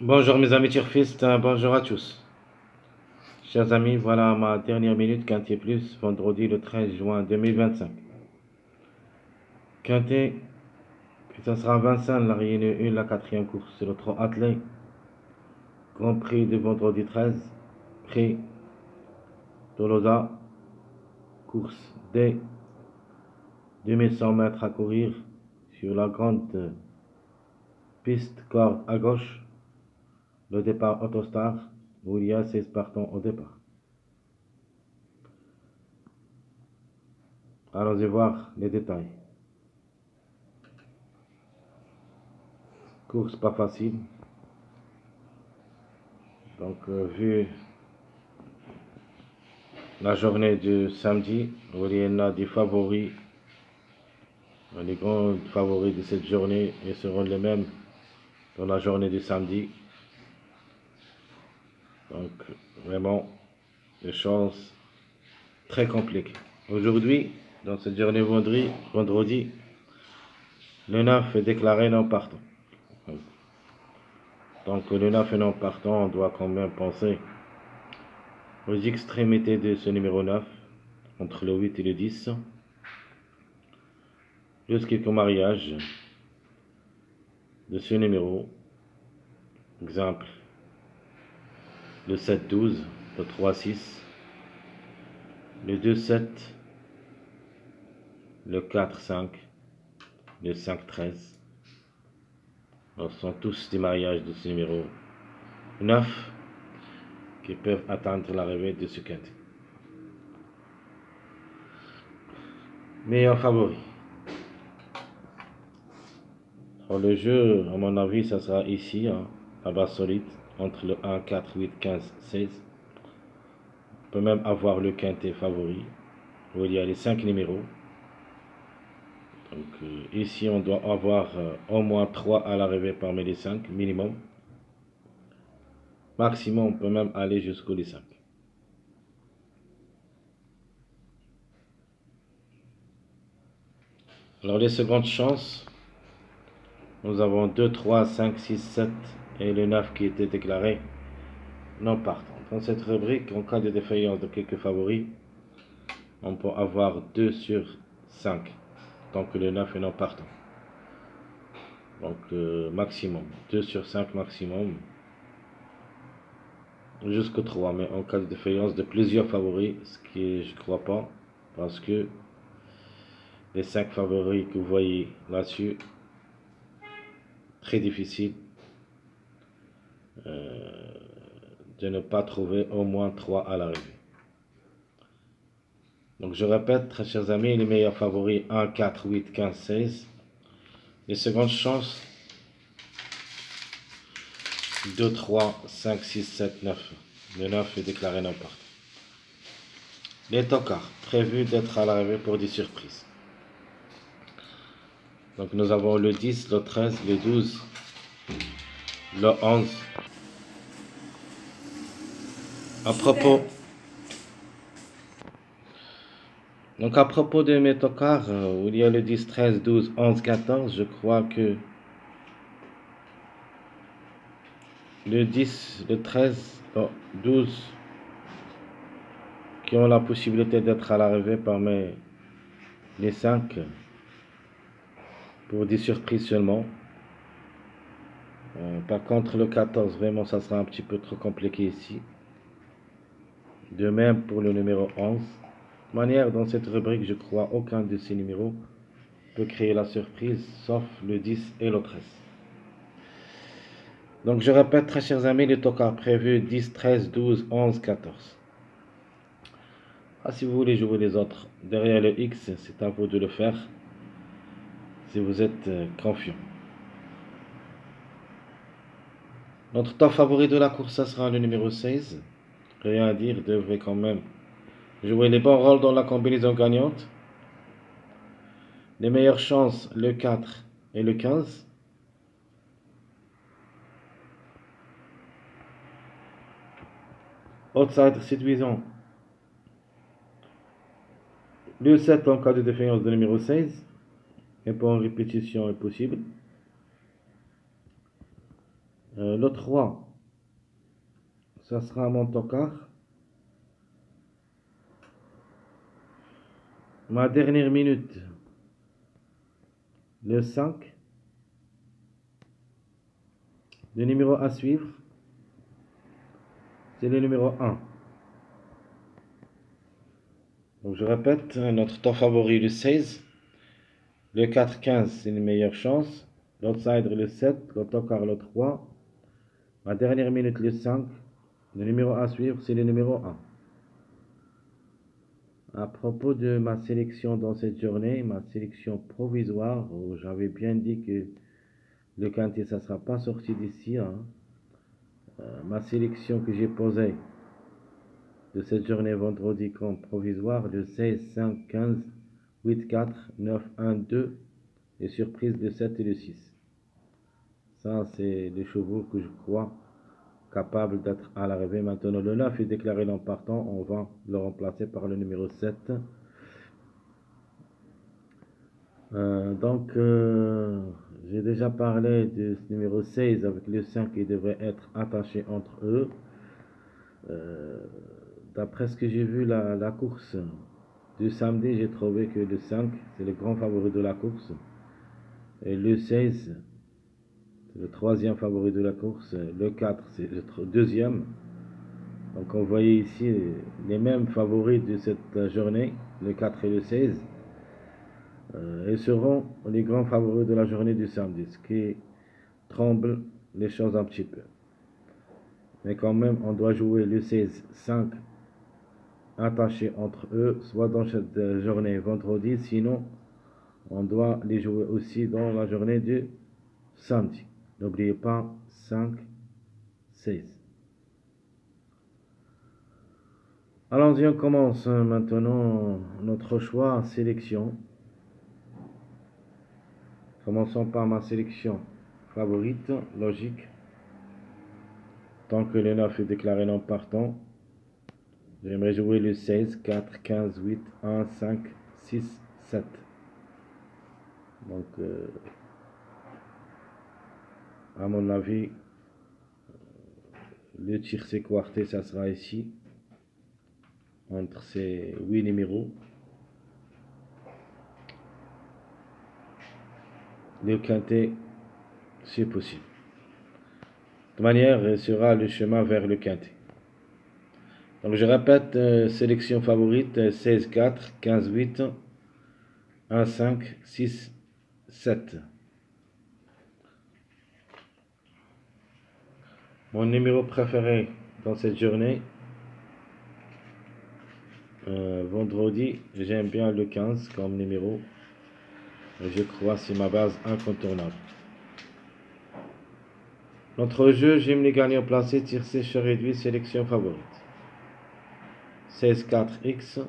Bonjour mes amis turfistes, bonjour à tous. Chers amis, voilà ma dernière minute Quintet Plus, vendredi le 13 juin 2025. Quintet, ça sera Vincennes, la réunion 1, la quatrième course. C'est le 3 attelé. Grand Prix de vendredi 13. Prix Tolosa. Course D. 2100 mètres à courir sur la grande piste corde à gauche. Le départ Autostar, où il y a 16 partants au départ. Allons-y voir les détails. Course pas facile. Donc, vu la journée du samedi, où il y en a des favoris, les grands favoris de cette journée, ils seront les mêmes dans la journée du samedi. Donc, vraiment, des choses très compliquées. Aujourd'hui, dans cette journée vendredi, le 9 est déclaré non partant. Donc, le 9 est non partant, on doit quand même penser aux extrémités de ce numéro 9, entre le 8 et le 10. Juste quelques mariages de ce numéro. Exemple, le 7-12, le 3-6, le 2-7, le 4-5, le 5-13. Ce sont tous des mariages de ce numéro 9 qui peuvent atteindre l'arrivée de ce quintet. Meilleur favori. Alors le jeu, à mon avis, ça sera ici, à base solide, entre le 1, 4, 8, 15, 16. On peut même avoir le quintet favori, où il y a les 5 numéros. Donc ici, on doit avoir au moins 3 à l'arrivée parmi les 5, minimum. Maximum, on peut même aller jusqu'au les 5. Alors les secondes chances, nous avons 2, 3, 5, 6, 7 et le 9 qui était déclaré non partant. Dans cette rubrique, en cas de défaillance de quelques favoris, on peut avoir 2 sur 5, tant que le 9 est non partant. Donc maximum, 2 sur 5 maximum, jusqu'au 3, mais en cas de défaillance de plusieurs favoris, ce qui je crois pas, parce que les 5 favoris que vous voyez là-dessus, très difficile de ne pas trouver au moins 3 à l'arrivée. Donc je répète, très chers amis, les meilleurs favoris 1, 4, 8, 15, 16. Les secondes chances 2, 3, 5, 6, 7, 9. Le 9 est déclaré non partant. Les tocards, prévus d'être à l'arrivée pour des surprises. Donc nous avons le 10, le 13, le 12, le 11. À propos de mes tocards, où il y a le 10, 13, 12, 11, 14, je crois que le 10, le 13, le 12, qui ont la possibilité d'être à l'arrivée parmi les 5, pour des surprises seulement. Par contre, le 14, vraiment, ça sera un petit peu trop compliqué ici. De même pour le numéro 11. De manière, dans cette rubrique, je crois aucun de ces numéros peut créer la surprise, sauf le 10 et le 13. Donc, je répète, très chers amis, les tocards prévus 10, 13, 12, 11, 14. Si vous voulez jouer les autres derrière le X, c'est à vous de le faire, si vous êtes confiant. Notre top favori de la course, ça sera le numéro 16. Rien à dire, devrait quand même jouer les bons rôles dans la combinaison gagnante. Les meilleures chances, le 4 et le 15. Outsider séduisant, le 7 en cas de défaillance de numéro 16. Et pour une répétition est possible. Le 3, ça sera mon tocard. Ma dernière minute, le 5. Le numéro à suivre, c'est le numéro 1. Donc je répète, notre temps favori le 16. Le 4, 15, c'est une meilleure chance. L'outsider le 7, l'autocar le 3. Ma dernière minute le 5. Le numéro à suivre, c'est le numéro 1. À propos de ma sélection dans cette journée, ma sélection provisoire, où j'avais bien dit que le quintet, ça ne sera pas sorti d'ici. Hein. Ma sélection que j'ai posée de cette journée vendredi comme provisoire, le 16, 5, 15, 8, 4, 9, 1, 2 et surprise le 7 et le 6. Ça, c'est les chevaux que je crois capables d'être à l'arrivée. Maintenant, le 9 est déclaré non partant. On va le remplacer par le numéro 7. J'ai déjà parlé de ce numéro 16 avec le 5 qui devrait être attaché entre eux. D'après ce que j'ai vu la course du samedi, j'ai trouvé que le 5 c'est le grand favori de la course et le 16 c'est le troisième favori de la course, le 4 c'est le deuxième. Donc on voyait ici les mêmes favoris de cette journée, le 4 et le 16, et seront les grands favoris de la journée du samedi, ce qui tremble les choses un petit peu. Mais quand même, on doit jouer le 16, 5 attachés entre eux, soit dans cette journée vendredi, sinon on doit les jouer aussi dans la journée du samedi. N'oubliez pas 5, 16. Allons-y, on commence maintenant notre choix sélection. Commençons par ma sélection favorite, logique. Tant que le 9 est déclaré non partant, j'aimerais jouer le 16, 4, 15, 8, 1, 5, 6, 7. Donc, à mon avis, le tiercé quarté, ça sera ici, entre ces 8 numéros. Le quintet, c'est possible. De toute manière, il sera le chemin vers le quintet. Donc, je répète, sélection favorite, 16, 4, 15, 8, 1, 5, 6, 7. Mon numéro préféré dans cette journée, vendredi, j'aime bien le 15 comme numéro. Je crois que c'est ma base incontournable. Notre jeu, j'aime les gagnants placés, tir sèche réduit, sélection favorite. 16, 4, X.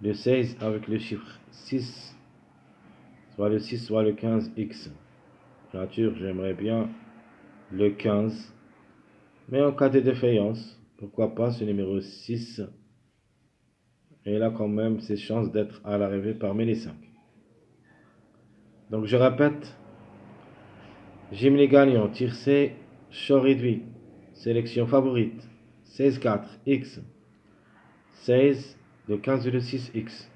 Le 16 avec le chiffre 6. Soit le 6, soit le 15, X. Nature, j'aimerais bien le 15. Mais en cas de défaillance, pourquoi pas ce numéro 6. Et il a quand même ses chances d'être à l'arrivée parmi les 5. Donc je répète, j'aime les gagnants, tir C, short réduit, sélection favorite, 16-4, X, 16, le 15 et le 6, X.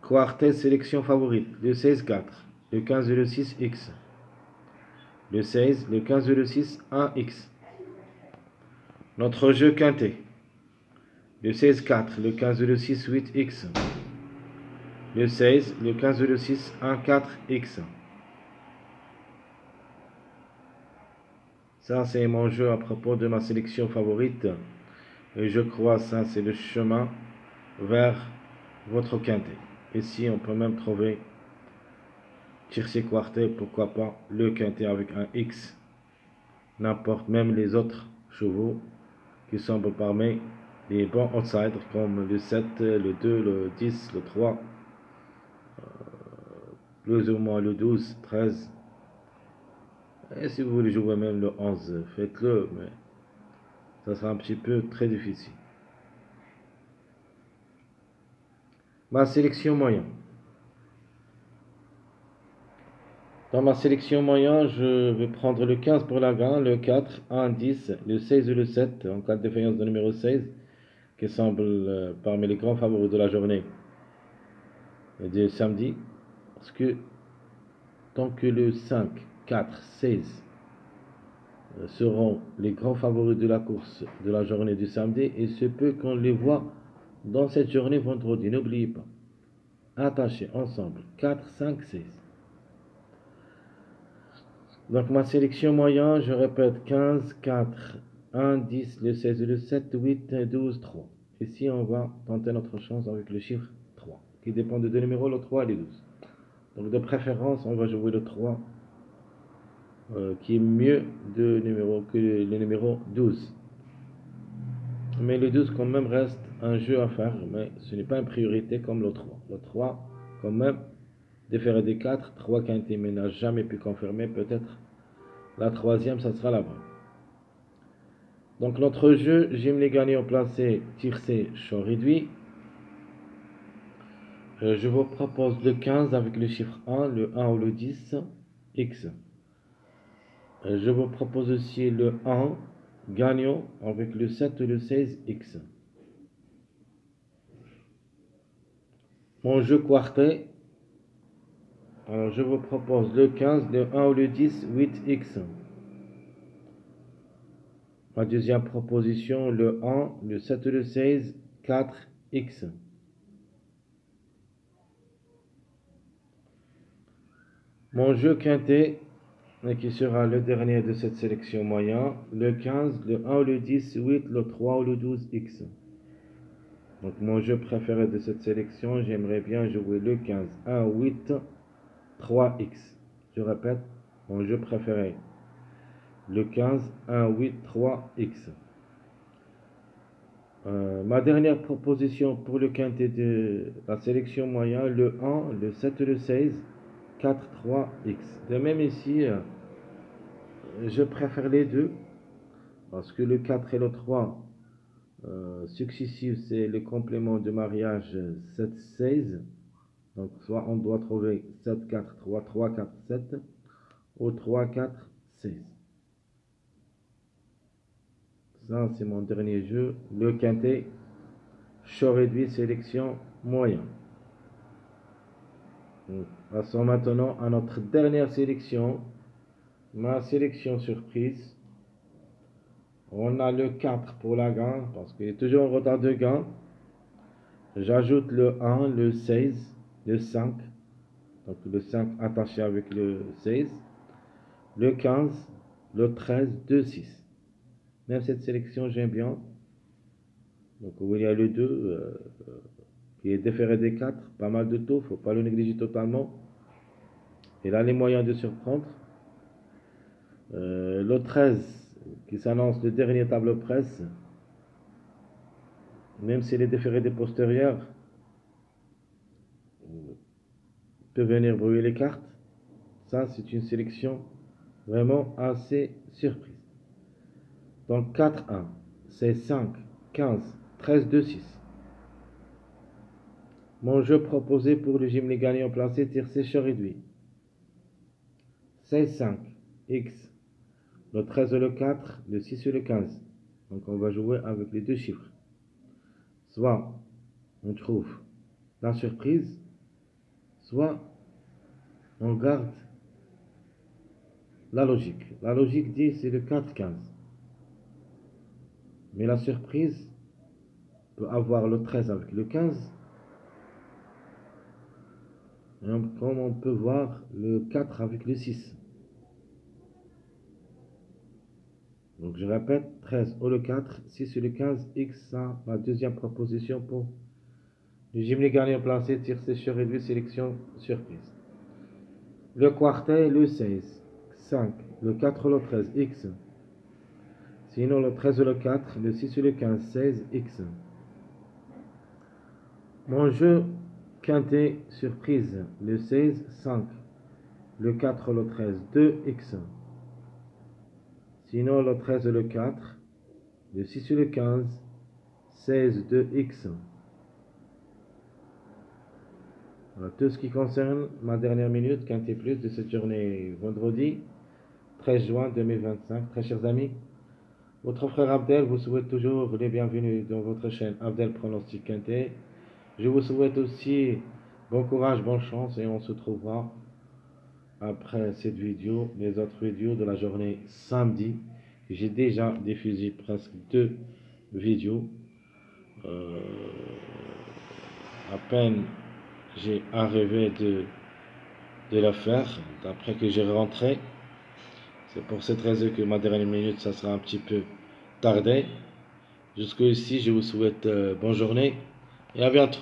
Quartet, sélection favorite, le 16-4, le 15 et le 6, X. Le 16, le 15 et le 6, 1, X. Notre jeu quintet, le 16-4, le 15 et le 6, 8, X. Le 16, le 15 et le 6, 1, 4, X. Ça, c'est mon jeu à propos de ma sélection favorite. Et je crois que ça, c'est le chemin vers votre quintet. Ici, on peut même trouver tiercé quartet, pourquoi pas le quintet avec un X. N'importe, même les autres chevaux qui sont parmi les bons outsiders comme le 7, le 2, le 10, le 3, plus ou moins le 12, 13. Et si vous voulez jouer même le 11, faites-le, mais ça sera un petit peu très difficile. Ma sélection moyenne. Dans ma sélection moyen, je vais prendre le 15 pour la gain, le 4, 1, 10, le 16 et le 7, en cas de défaillance de numéro 16, qui semble parmi les grands favoris de la journée de samedi. Parce que tant que le 5, 4, 16 seront les grands favoris de la course de la journée du samedi, il se peut qu'on les voit dans cette journée vendredi. N'oubliez pas, attachez ensemble 4, 5, 16. Donc ma sélection moyen, je répète 15, 4, 1, 10, le 16, le 7, 8, 12, 3. Ici, on va tenter notre chance avec le chiffre 3, qui dépend de deux numéros, le 3 et le 12. Donc de préférence, on va jouer le 3, qui est mieux que le numéro 12. Mais le 12 quand même reste un jeu à faire, mais ce n'est pas une priorité comme le 3. Le 3, quand même, déféré des 4, 3 quintés, mais n'a jamais pu confirmer, peut-être la troisième, ça sera la bonne. Donc notre jeu, j'aime les gagnants placés, tiercé, champ réduit. Je vous propose le 15 avec le chiffre 1, le 1 ou le 10, X. Je vous propose aussi le 1, gagnant avec le 7 ou le 16, X. Mon jeu quartet, alors je vous propose le 15, le 1 ou le 10, 8X. Ma deuxième proposition, le 1, le 7 ou le 16, 4X. Mon jeu quintet, qui sera le dernier de cette sélection moyen, le 15, le 1 ou le 10, 8, le 3 ou le 12, X. Donc mon jeu préféré de cette sélection, j'aimerais bien jouer le 15, 1, 8, 3X. Je répète, mon jeu préféré, le 15, 1, 8, 3X. Ma dernière proposition pour le quintet de la sélection moyen, le 1, le 7 et le 16, 4, 3X. De même ici, je préfère les deux, parce que le 4 et le 3 successifs, c'est le complément de mariage 7, 16. Donc soit on doit trouver 7, 4, 3, 3, 4, 7, ou 3, 4, 16. Ça, c'est mon dernier jeu. Le quintet, champ réduit, sélection moyen. Passons maintenant à notre dernière sélection, ma sélection surprise. On a le 4 pour la gain, parce qu'il est toujours en retard de gain. J'ajoute le 1, le 16, le 5. Donc le 5 attaché avec le 16. Le 15, le 13, 2, 6. Même cette sélection, j'aime bien. Donc il y a le 2 qui est déféré des 4. Pas mal de taux, il ne faut pas le négliger totalement. Il a les moyens de surprendre. Le 13 qui s'annonce le dernier tableau presse. Même s'il est déféré des postérieurs, peut venir brouiller les cartes. Ça, c'est une sélection vraiment assez surprise. Donc 4, 1, c'est 5, 15, 13, 2, 6. Mon jeu proposé pour le gym les gagnants placés, tiercé, champ réduit. 16, 5, X. Le 13 et le 4, le 6 et le 15. Donc on va jouer avec les deux chiffres. Soit on trouve la surprise, soit on garde la logique. La logique dit c'est le 4, 15. Mais la surprise peut avoir le 13 avec le 15. Et comme on peut voir le 4 avec le 6. Donc je répète, 13 ou le 4, 6 ou le 15, X, ça, ma deuxième proposition pour le gym les gagnants placés, tiercé, champ réduit, sélection surprise. Le quartet, le 16, 5, le 4 ou le 13, X. Sinon le 13 ou le 4, le 6 ou le 15, 16, X. Mon jeu quintet surprise, le 16, 5, le 4 ou le 13, 2, X. Sinon le 13 ou le 4, le 6 ou le 15, 16, 2, X. Voilà, tout ce qui concerne ma dernière minute, Quintet Plus de cette journée vendredi 13 juin 2025. Très chers amis, votre frère Abdel vous souhaite toujours les bienvenus dans votre chaîne Abdel Pronostic Quintet. Je vous souhaite aussi bon courage, bonne chance et on se trouvera après cette vidéo, les autres vidéos de la journée samedi. J'ai déjà diffusé presque 2 vidéos. Euh, à peine j'ai arrivé de la faire, d'après que j'ai rentré. C'est pour cette raison que ma dernière minute, ça sera un petit peu tardé. Jusque ici, je vous souhaite bonne journée et à bientôt.